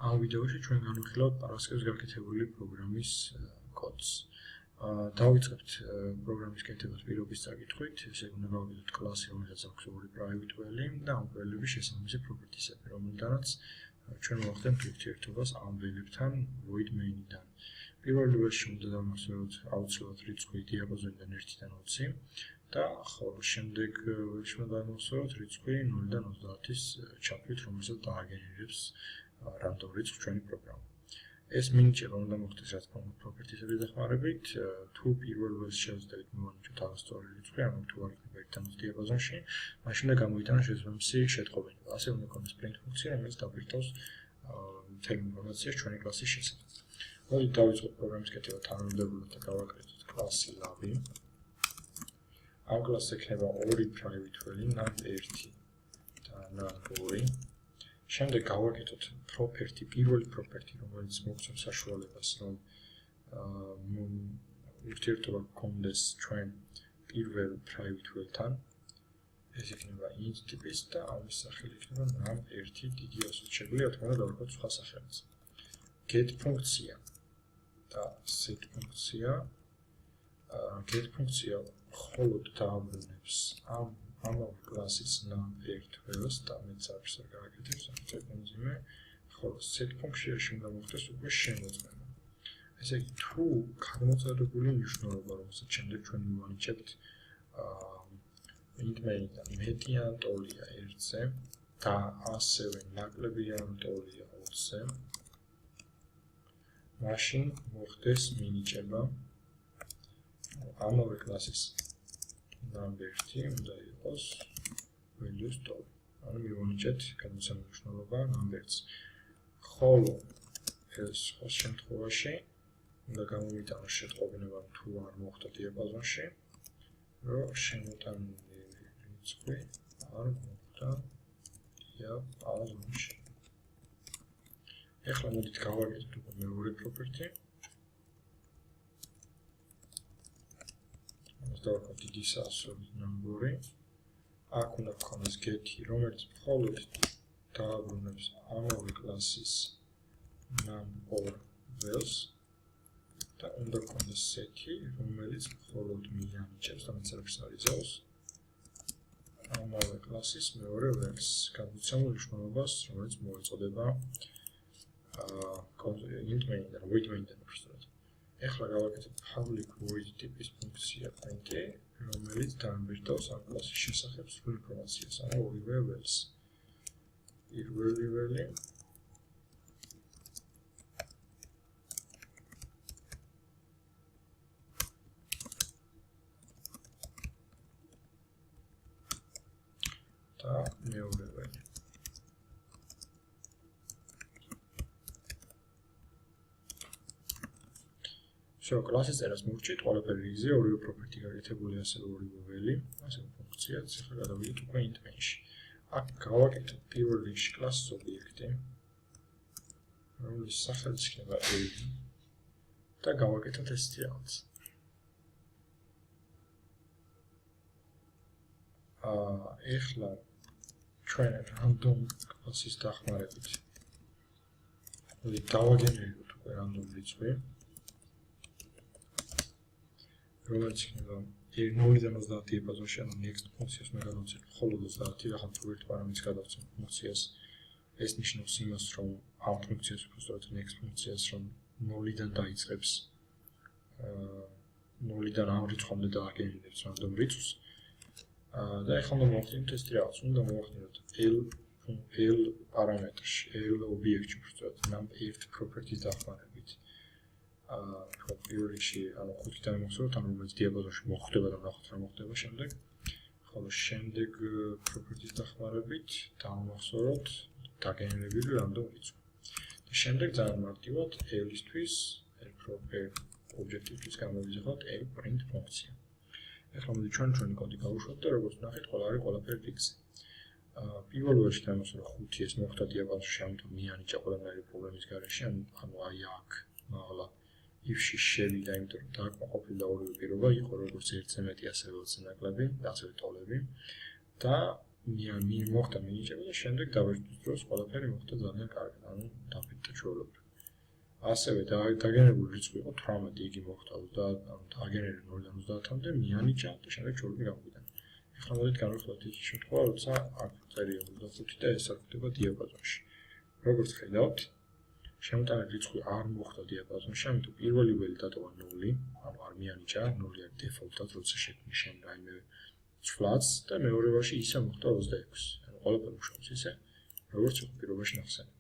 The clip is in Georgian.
ამ ვიდეოში ჩვენ განვიხილავთ პარასკევს გაკეთებული პროგრამის კოდს. დავიწყებთ პროგრამის კეთებას პირობის წაკითხვით, ესე უნდა გავაკეთოთ კლასი, რომელსაც აქვს ორი private ველი და ამ ველების შესაბამისი პროპერტისები, რომელთანაც ჩვენ მოვახდენთ ურთიერთობას ამ ველებთან void main-დან. პირველ ველში უნდა დავმახსოვროთ აუცილებლად რიცხვი დიაპაზონიდან 1-დან 20 და ხოლო შემდეგ ველში უნდა დავმახსოვროთ რიცხვი 0-დან 30-ის ჩათვლით, რომელსაც დააგენერებს random რიცხვს ჩვენი პროგრამა. ეს მინიჭება უნდა მოხდეს რა თქმა უნდა პროპერტისების დახმარებით, თუ პირველ ველს შევძლებთ მოვანიჭოთ აღსწორი რიცხვი, ანუ თუ არ იქნება 1-დან 20 დიაპაზონში, მაშინ უნდა გამოიტანოს შესაბამისი შეტყობინება. ასე უნდა ქონდეს print ფუნქცია, რომელიც დაგვირთავს მთელი ინფორმაციას ჩვენი კლასის შესახებ. მოდით დავიწყოთ პროგრამის კეთება თანამდებულად და გავაკეთოთ კლასი love. ამ კლასს ექნება ორი private ველი, num1 და num2. შემდეგ გავაკეთოთ property, პირველი property, რომელიც მოგცემს საშუალებას, რომ ურთიერთობა გქონდეს ჩვენ პირველ private ველთან. ეს იქნება int ტიპის და ამის სახელი იქნება num1 დიდი ასოთ შეგვიძლია თქმა უნდა დავაკეთოთ სხვა სახელიც. get ფუნქცია და set ფუნქცია. get ფუნქცია მხოლოდ დააბრუნებს ამავე კლასის num1 ველს და მეც არც არ გააკეთებს, ამიტომ ხოლო set ფუნქციაში უნდა მოხდეს უკვე შემოწმება. ესე იგი, თუ გამოწერებული მნიშვნელობა, რომელსაც შემდეგ ჩვენ მივანიჭებთ int main-დან მეტიან ტოლია 1-ზე და ასევე ნაკლებიან ტოლია 20-ზე, მაშინ მოხდეს მინიჭება ამავე კლასის num1 უნდა იყოს values ტოლი. ანუ მივანიჭეთ გადმოცემული მნიშვნელობა num1-ს. ხოლო ეს სხვა შემთხვევაში უნდა გამოვიტანოს შეტყობინება თუ არ მოხდა დიაპაზონში, რომ შემოტანილი რიცხვი არ მოხდა დიაპაზონში. ეხლა მოდით გავაკეთოთ უკვე მეორე property. ამას დავაკეთოთ დიდი სასწრაფო num2. აქ უნდა გქონდეს get-ი, რომელიც მხოლოდ დააბრუნებს ამავე კლასის num2 ველს და უნდა გქონდეს set-ი, რომელიც მხოლოდ მიანიჭებს და მეცერებს არიძავს ამავე კლასის მეორე ველს, გადმოცემულ მნიშვნელობას, რომელიც მოეწოდება int main-დან, void main-დან უბრალოდ. ეხლა გავაკეთებ public void ტიპის ფუნქცია print, რომელიც დაამბირთავს ამ კლასის შესახებ სრულ ინფორმაციას, ანუ ორივე ველს. პირველი ველი და მეორე ველი. კლასის წერას მოვჭით, ყველაფერი იგზე, ორივე property გაკეთებული, ასევე ორივე ველი, ასევე ფუნქციაც, ახლა გადავიდეთ უკვე int main-ში. აქ გავაკეთოთ პირველ რიგში კლასის ობიექტი, რომლის სახელიც იქნება a და გავაკეთოთ ესეთი რაღაც. ეხლა ჩვენ random კლასის დახმარებით დავაგენერებთ უკვე random რიცხვი, რომელიც იქნება 0-დან 30 დიაპაზონში, ანუ next ფუნქციას მე გადავწერ მხოლოდ 30, რახან თუ ერთ პარამეტრს გადავწერ ფუნქციას, ეს ნიშნავს იმას, რომ ამ ფუნქციას უბრალოდ next ფუნქციას რომ 0-დან დაიწყებს 0-დან ამ რიცხვამდე დააგენერებს random რიცხვს. და ეხლა უნდა მოვახდინოთ ეს რაღაც, უნდა მოვახდინოთ l პარამეტრში, l ობიექტში უბრალოდ num1 property-ს დახმარებით. პირველში ანუ 5-დან მოვხსოვოთ, ანუ რომელიც დიაპაზონში მოხდება და ნახოთ რა მოხდება შემდეგ. ხოლო შემდეგ property-ს დახმარებით დავმოვხსოვოთ დაგენერებული random რიცხვი. და შემდეგ ძალიან მარტივად l-ისთვის, objective-ისთვის გამოვიზახოთ l print ფუნქცია. ეხლა მოდი ჩვენი კოდი გავუშვათ და როგორც ნახეთ, ყველაფერი ფიქსი. პირველ ვერში დავმოვხსოვოთ 5 ეს მოხდა დიაპაზონში, ამიტომ მიანიჭა ყველანაირი პრობლემის გარეშე, ანუ აი აქ მაღლა if-ში შევიდა, იმიტომ რომ დააკმაყოფილდა ორივე პირობა, იყო როგორც 1-ზე მეტი, ასევე 20-ზე ნაკლები, ასევე ტოლები და მოხდა მინიჭება და შემდეგ დავეჭდით დროს ყველაფერი მოხდა ძალიან კარგად, ანუ დავით და ასევე დაგენერებული რიცხვი იყო 18, იგი მოხდა 30, ანუ დაგენერებული 0-დან 30-მდე მიანიჭა და შემდეგ ჩვენი გამოვიდა. ახლა მოდით განვიხილოთ ის შემთხვევა, როცა აქ წერია 25 და ეს არ ხდება დიაპაზონში. როგორც ხედავთ, შემოტანილი რიცხვი არ მოხდა დიაპაზონში, ამიტომ პირველი ველი დატოვა 0, ანუ არ მიანიჭა, 0 არის დეფოლტად, როცა შევნიშნე რაიმე ცვლაც და მეორევაში ისე მოხდა 26. ანუ ყველაფერი მუშაობს ისე, როგორც იყო პირობაში ნახსენები.